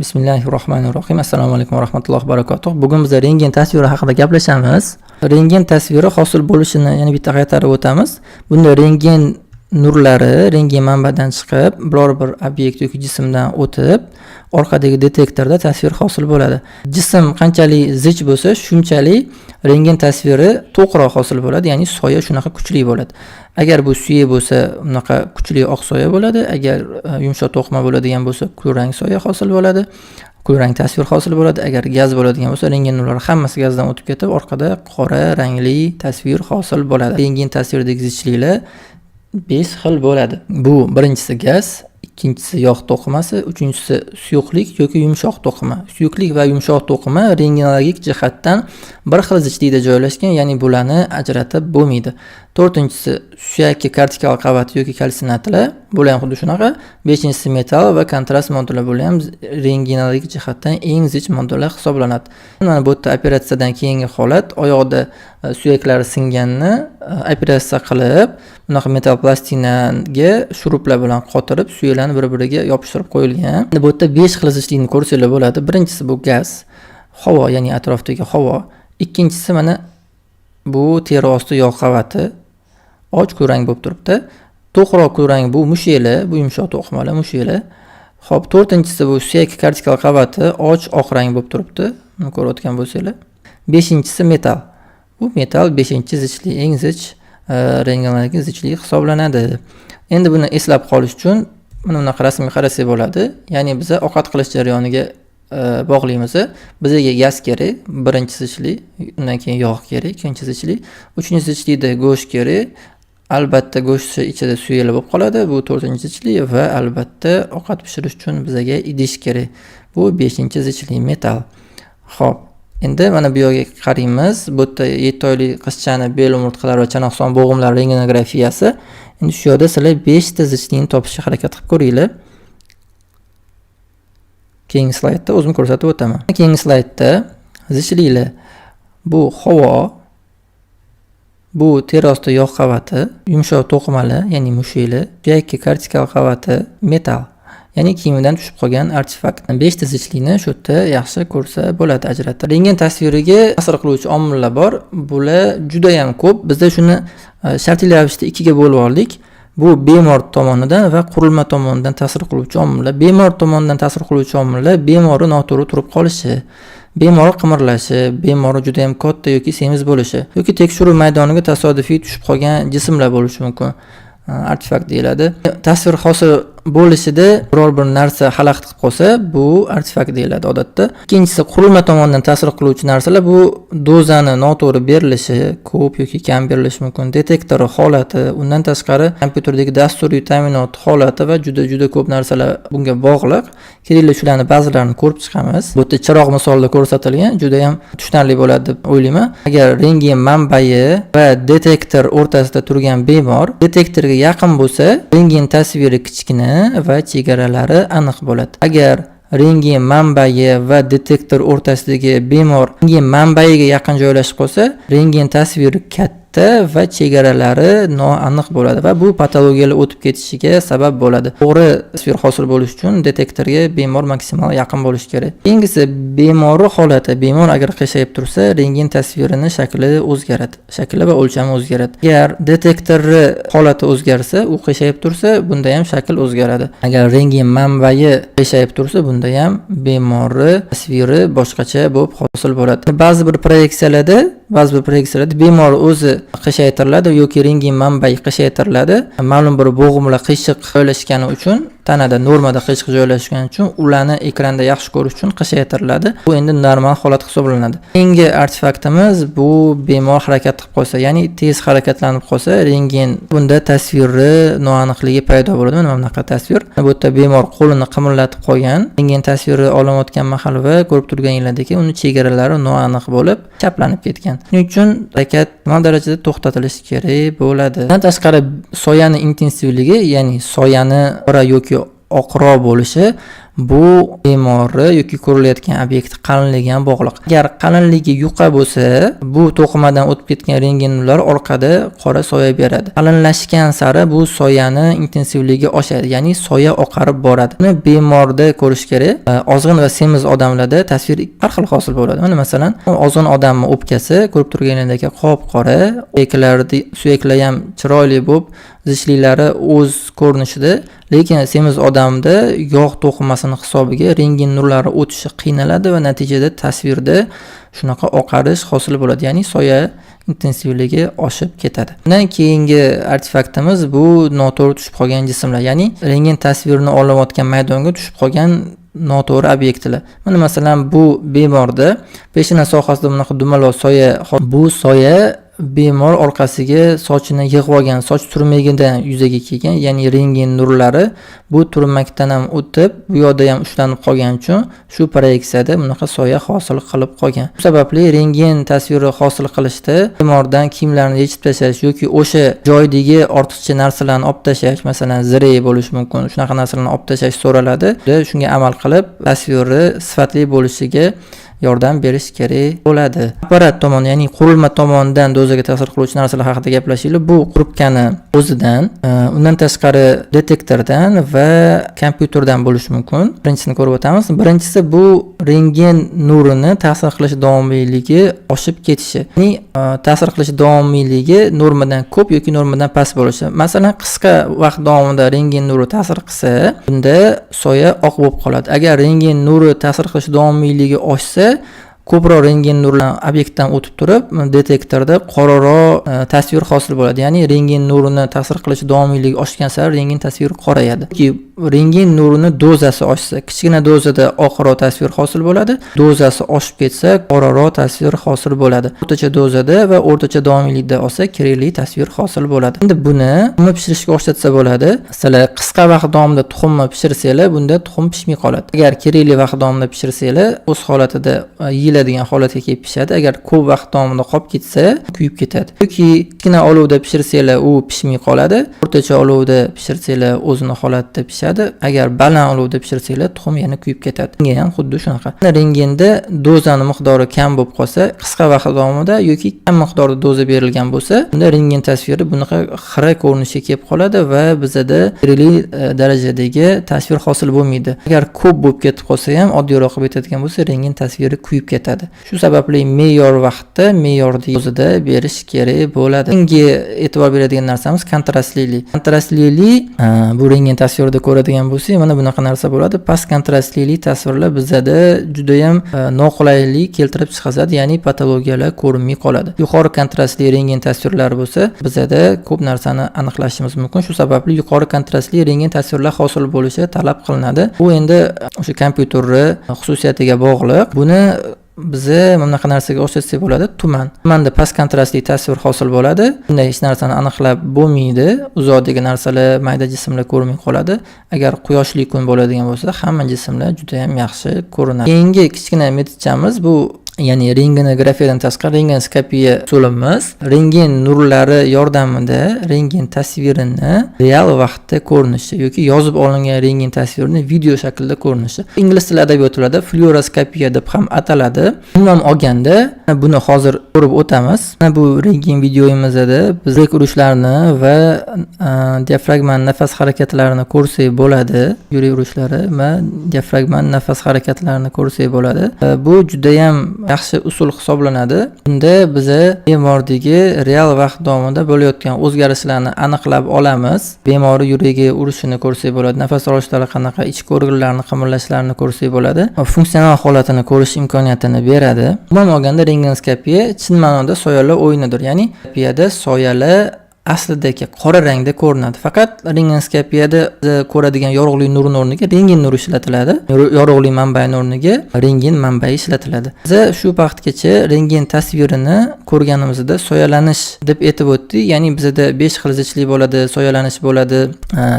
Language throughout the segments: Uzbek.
Bismillahirrohmanirrohim. Assalomu alaykum va rahmatullohi va barakatuh. Bugun biz rentgen tasviri haqida gaplashamiz. Rentgen tasviri hosil bo'lishini yana bitta qaytarib o'tamiz. Bunda rentgen nurlari rentgen manbadan chiqib, biror bir obyekt yoki jismdan o'tib, orqadagi detektorda tasvir hosil bo'ladi. Jism qanchalik zich bo'lsa, shunchalik rentgen tasviri to'qroq hosil bo'ladi, ya'ni soya shunaqa kuchli bo'ladi. Agar bu suyak bo'lsa, unaqa kuchli oq soya bo'ladi. Agar yumshoq to'qima bo'ladigan bo'lsa, kulrang soya hosil bo'ladi. Kulrang tasvir hosil bo'ladi. Agar gaz bo'ladigan bo'lsa, rentgen nurlari hammasi gazdan o'tib ketib, orqada qora rangli tasvir hosil bo'ladi. Rentgen tasviridagi zichliklar 5 xil bo'ladi. Bu birinchisi gaz, ikkinchisi yog' to'qimasi, uchinchisi suyuqlik yoki yumshoq to'qima. Suyuqlik va yumshoq to'qima rentgenologik jihatdan bir xil zichlikda joylashgan, ya'ni bularni ajratib bo'lmaydi. To'rtinchisi suyakka kortikal qavat yoki kalsinatlar, bular ham xuddi shunaqa. Beshinchisi metall va kontrast modullar, bular ham rentgenologik jihatdan eng zich modullar hisoblanadi. Mana bu yerda operatsiyadan keyingi holat, oyoqda suyaklari singanni operatsiya qilib, bunaqa metall plastinaga shuruplar bilan qotirib, suyaklarni bir-biriga yopishtirib qo'yilgan. Bu yerda 5 xil zichlikni ko'rsanglar bo'ladi. Birinchisi bu gaz, havo, ya'ni atrofdagi havo. Ikkinchisi mana bu teri osti yog' qavati, och kulrang bo'lib turibdi. To'qroq kulrang bu mushaklar, bu yumshoq to'qimalar, mushaklar. Xo'p, to'rtinchisi bu suyak kortikal qavati, och oq rang bo'lib turibdi. Buni ko'rayotgan bo'lsanglar. Beshinchisi metall. Bu metall 5-zichlik, eng zich rentgenologik zichlik hisoblanadi. Endi buni eslab qolish uchun mana bunaqa rasmga qarasak bo'ladi. Ya'ni biz ovqat qilish jarayoniga bog'laymiz. Bizga gaz kerak, birinchi zichlik, undan keyin yog' kerak, ikkinchi zichlik, uchinchi zichlikda go'sht kerak. Albatta go'sht ichida suyaklar bo'lib qoladi. Bu 4-zichlik va albatta ovqat pishirish uchun bizga idish kerak. Bu 5-zichlik metall. Xo'p, endi mana bu yerga qaraymiz. Bu yerda 7 oylik qizchani bel umurtqalari va chanoq son bo'g'imlari rentgenografiyasi. Endi shu yerda sizlar 5 ta zichlikni topishga harakat qilib ko'ringlar. Keyingi slaydda o'zim ko'rsatib o'taman. Keyingi slaydda zichliklar bu havo, bu teri osti yog' qavati, yumshoq to'qimalar, ya'ni mushaklar, suyakka kortikal qavati, metall, ya'ni kiyimidan tushib qolgan artefakt. 5 ta zichlikni shu yerda yaxshi ko'rsa bo'ladi, ajratib. Rentgen tasviriga ta'sir qiluvchi omillar bor. Bular juda ham ko'p. Bizda shuni shartli ravishda ikkiga bo'lib oldik. Bu bemor tomonidan va qurilma tomonidan ta'sir qiluvchi omillar. Bemor tomonidan ta'sir qiluvchi omillar bemorning noto'g'ri turib qolishi, bemor qimirlashi, bemor juda ham katta yoki semiz bo'lishi yoki tekshiruv maydoniga tasodifiy tushib qolgan jismlar bo'lishi mumkin. Artefakt deyiladi. Tasvir hosil bo'lishida biror bir narsa xalaqit qilib qolsa, bu artefakt deyiladi odatda. Ikkinchisi qurilma tomonidan ta'sir qiluvchi narsalar, bu dozani noto'g'ri berilishi, ko'p yoki kam berilishi mumkin. Detektor holati, undan tashqari kompyuterdagi dasturiy ta'minot holati va juda ko'p narsalar bunga bog'liq. Kerakli shularni ba'zilarini ko'rib chiqamiz. Bu yerda chiroq misolida ko'rsatilgan, juda ham tushunarli bo'ladi deb o'ylayman. Agar rentgen manbai va detektor o'rtasida turgan bemor detektorga yaqin bo'lsa, rentgen tasviri kichkina va chegaralari aniq bo'ladi. Agar rentgen manbai va detektor o'rtasidagi bemor rentgen manbaiga yaqin joylashib qolsa, rentgen tasviri katta va chegaralari noaniq bo'ladi va bu patologiyalar o'tib ketishiga sabab bo'ladi. To'g'ri tasvir hosil bo'lish uchun detektorga bemor maksimal yaqin bo'lishi kerak. Keyingisi bemorning holati. Bemor agar qiyshayib tursa, rentgen tasvirining shakli o'zgaradi. Shakli va o'lchami o'zgaradi. Agar detektorning holati o'zgarsa, u qiyshayib tursa, bunda ham shakl o'zgaradi. Agar rentgen manbai qiyshayib tursa, bunda ham bemorning tasviri boshqacha bo'lib hosil bo'ladi. Ba'zi bir proyeksiyalarda bemor o'zi qiyshaytiriladi yoki rentgen manbai qiyshaytiriladi. Ma'lum bir bo'g'imlar qiyshiq joylashgani uchun, tanada normada qiyshiq joylashgani uchun ularni ekranda yaxshi ko'rish uchun qiyshaytiriladi. Bu endi normal holat hisoblanadi. Keyingi artefaktimiz bu bemor harakat qilib qolsa, ya'ni tez harakatlanib qolsa, rentgen bunda tasviri noaniqligi paydo bo'ladi. Mana bunaqa tasvir. Bu yerda bemor qo'lini qimirlatib qo'ygan, rentgen tasviri olinayotgan mahal va ko'rib turganingizdek, uni chegaralari noaniq bo'lib, chaplanib ketgan. Shuning uchun harakat minimal darajada to'xtatilishi kerak bo'ladi. Bundan tashqari soyani intensivligi, ya'ni soyani qora yoki oqroq bo'lishi bu bemorni yoki ko'rilayotgan obyekt qalinligi bilan bog'liq. Agar qalinligi yuqa bo'lsa, bu to'qimadan o'tib ketgan rentgen nurlar orqada qora soya beradi. Qalinlashgan sari bu soyani intensivligi oshadi, ya'ni soya oqarib boradi. Buni bemorda ko'rish kerak. Ozg'in va semiz odamlarda tasvir har xil hosil bo'ladi. Mana masalan, ozg'in odamning o'pkasi ko'rib turganingdek qop-qora, suyaklar ham chiroyli bo'lib, zishliklari o'z ko'rinishida, lekin semiz odamda yog' to'qimasining hisobiga rentgen nurlari o'tishi qiynaladi va natijada tasvirda shunaqa oqarish hosil bo'ladi, ya'ni soya intensivligi oshib ketadi. Bundan keyingi artefaktimiz bu noto'g'ri tushib qolgan jismlar, ya'ni rentgen tasvirini olayotgan maydonga tushib qolgan noto'g'ri obyektlar. Mana masalan bu bemorda peshona sohasida bunaqa dumaloq soya, bu soya bemor orqasiga sochini yig'ib olgan, soch turmagidan yuzaga kelgan, ya'ni rentgen nurlari bu turmakdan ham o'tib, bu yoqda ham ushlanib qolgani uchun shu proyeksiyada bunaqa soya hosil qilib qolgan. Bu sababli rentgen tasviri hosil qilishda bemordan kiyimlarini yechib tashlash yoki o'sha joydagi ortiqcha narsalarni olib tashlash, masalan ziray bo'lishi mumkin, shunaqa narsalarni olib tashlash so'raladi. Shunga amal qilib tasviri sifatli bo'lishiga yordam berish kerak bo'ladi. Apparat tomon, ya'ni qurilma tomonidan dozaga ta'sir qiluvchi narsalar haqida gaplashaylik. Bu qurilmani o'zidan, undan tashqari detektordan va kompyuterdan bo'lishi mumkin. Birinchisini ko'rib o'tamiz. Birinchisi bu rentgen nurini ta'sir qilish davomiyligi oshib ketishi. Ya'ni ta'sir qilish davomiyligi normadan ko'p yoki normadan past bo'lishi. Masalan, qisqa vaqt davomida rentgen nuri ta'sir qilsa, bunda soya oq bo'lib qoladi. Agar rentgen nuri ta'sir qilish davomiyligi oshsa, ko'proq rentgen nurlar obyektdan o'tib turib, detektorda qoraroq tasvir hosil bo'ladi. Ya'ni rentgen nurini ta'sir qilish davomiyligi oshgan sari rentgen tasviri qorayadi. Rentgen nurini dozasi oshsa, kichkina dozada oqroq tasvir hosil bo'ladi. Dozasi oshib ketsa, qoraroq tasvir hosil bo'ladi. O'rtacha dozada va o'rtacha davomiylikda olsa, kerakli tasvir hosil bo'ladi. Endi buni tuxumni pishirishga o'xshatsa bo'ladi. Masalan, qisqa vaqt davomida tuxumni pishirsanglar, bunda tuxum pishmay qoladi. Agar kerakli vaqt davomida pishirsanglar, o'z holatida yeyiladigan holatga kelib pishadi. Agar ko'p vaqt davomida qolib ketsa, kuyib ketadi. Yoki kichkina olovda pishirsanglar, u pishmay qoladi. O'rtacha olovda pishirsanglar, o'zini holatida pishadi. Agar baland olovda pishirsanglar, tuxum yana kuyib ketadi. Bunga ham xuddi shunaqa. Rentgenda dozani miqdori kam bo'lib qolsa, qisqa vaqt davomida yoki kam miqdorda doza berilgan bo'lsa, unda rentgen tasviri bunaqa xira ko'rinishga kelib qoladi va bizada kerakli darajadagi tasvir hosil bo'lmaydi. Agar ko'p bo'lib ketib qolsa ham, oddiyroq bo'lib ketadigan bo'lsa, rentgen tasviri kuyib ketadi. Shu sababli me'yor vaqtda, me'yorli dozada berish kerak bo'ladi. Keyingi e'tibor beradigan narsamiz kontrastlilik. Kontrastlilik bu rentgen tasvirida ko'radigan bo'lsak, mana bunaqa narsa bo'ladi. Past kontrastlilik tasvirlar bizada juda ham noqulaylik keltirib chiqaradi, ya'ni patologiyalar ko'rinmay qoladi. Yuqori kontrastli rentgen tasvirlari bo'lsa, bizada ko'p narsani aniqlashimiz mumkin. Shu sababli yuqori kontrastli rentgen tasvirlar hosil bo'lishi talab qilinadi. Bu endi o'sha kompyuterni xususiyatiga bog'liq. Buni biza bunaqa narsaga o'xshatsak bo'ladi. Tumanda past kontrastli tasvir hosil bo'ladi. Bunda hech narsani aniqlab bo'lmaydi. Uzoqdagi narsalar, mayda jismlar ko'rinmay qoladi. Agar quyoshli kun bo'ladigan bo'lsa, hamma jismlar juda ham yaxshi ko'rinadi. Keyingi kichkina metodchamiz bu, ya'ni rentgenografiyadan tashqari rentgenoskopiya usulimiz. Rentgen nurlari yordamida rentgen tasvirini real vaqtda ko'rinishi yoki yozib olingan rentgen tasvirini video shaklda ko'rinishi. Ingliz tili adabiyotlarida fluoroskopiya deb ham ataladi. Umuman olganda, buni hozir ko'rib o'tamiz. Bu rentgen videoyimizda biz yurak urishlarini va diafragma nafas harakatlarini ko'rsak bo'ladi. Yurak urishlari va diafragma nafas harakatlarini ko'rsak bo'ladi. Bu juda ham yaxshi usul hisoblanadi. Bunda biza bemordagi real vaqt davomida bo'layotgan o'zgarishlarni aniqlab olamiz. Bemorning yuragi urishini ko'rsak bo'ladi, nafas olishlari qanaqa, ichki organlarni qimirlashlarini ko'rsak bo'ladi. Funksional holatini ko'rish imkoniyatini beradi. Umuman olganda rentgenoskopiya chin ma'noda soyalar o'yinidir. Ya'ni terapiya soyalar aslidagi qora rangda ko'rinadi. Faqat rentgenoskopiyada ko'radigan yorug'lik nuri o'rniga rentgen nuri ishlatiladi. Yorug'lik manbai o'rniga rentgen manbai ishlatiladi. Biz shu vaqtgacha rentgen tasvirini ko'rganimizda soyalanish deb aytib o'tdik. Ya'ni bizda 5 xil zichlik bo'ladi, soyalanish bo'ladi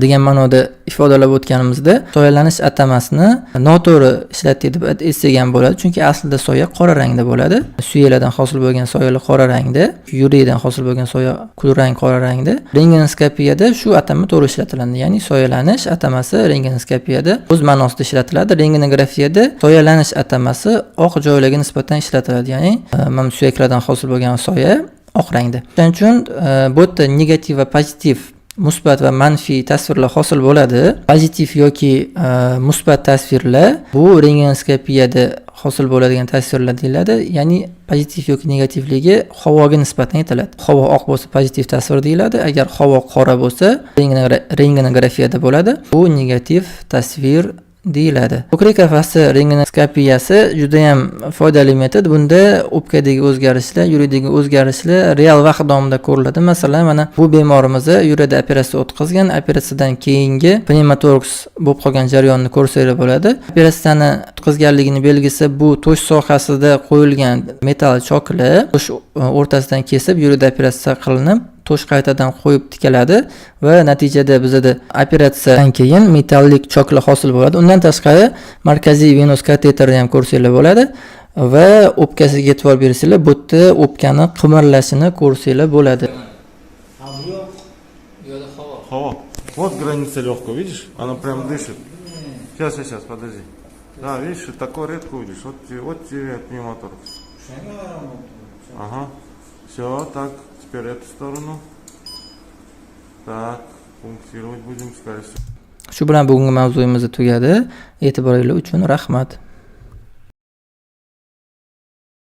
degan ma'noda ifodalab o'tganimizda, soyalanish atamasini noto'g'ri ishlatdik deb aytsak bo'ladi. Chunki aslida soya qora rangda bo'ladi. Suyaklardan hosil bo'lgan soyalar qora rangda, yurakdan hosil bo'lgan soya kulrang qora rangda. Rentgenoskopiyada shu atama to'g'ri ishlatiladi. Ya'ni soyalanish atamasi rentgenoskopiyada o'z ma'nosida ishlatiladi. Rentgenografiyada soyalanish atamasi oq joylarga nisbatan ishlatiladi. Ya'ni mana suyaklardan hosil bo'lgan soya oq rangda. Shuning uchun bu yerda negativ va pozitiv, musbat va manfiy tasvirlar hosil bo'ladi. Pozitiv yoki musbat tasvirlar bu rentgenoskopiyada hosil bo'ladigan tasvirlar deyiladi. Ya'ni pozitiv yoki negativligi havoga nisbatan aytiladi. Havo oq bo'lsa pozitiv tasvir deyiladi. Agar havo qora bo'lsa, rentgenografiyada bo'ladi. Bu negativ tasvir deyiladi. Ko'krak qafasi rentgenoskopiyasi juda ham foydali metod. Bunda o'pkadagi o'zgarishlar, yurakdagi o'zgarishlar real vaqt davomida ko'riladi. Masalan, mana bu bemorimiz yuragida operatsiya o'tkazgan. Operatsiyadan keyingi pnevmotoraks bo'lib qolgan jarayonni ko'rsanglar bo'ladi. Operatsiyani o'tkazganligini belgisi bu to'sh sohasida qo'yilgan metall choklar to'sh o'rtasidan kesib yurakda operatsiya qilinib to'sh qaytadan qo'yib tikiladi va natijada bizda operatsiyadan keyin metallik choklar hosil bo'ladi. Undan tashqari markaziy venos kateterni ham ko'rsanglar bo'ladi va o'pkasiga e'tibor bersanglar, bu yerda o'pkani qimirlashini ko'rsanglar bo'ladi. Хава. Вот граница легкого, видишь? Она прям дышит. Сейчас, подожди. Да, видишь, такое редко увидишь. Вот тебе пневмоторакс. Ага. Все, так. Теперь эту stорону. Так, punktировать будем, скорее всего. Shu bilan bugungi mavzuyimiz tugadi. E'tiboringiz uchun rahmat.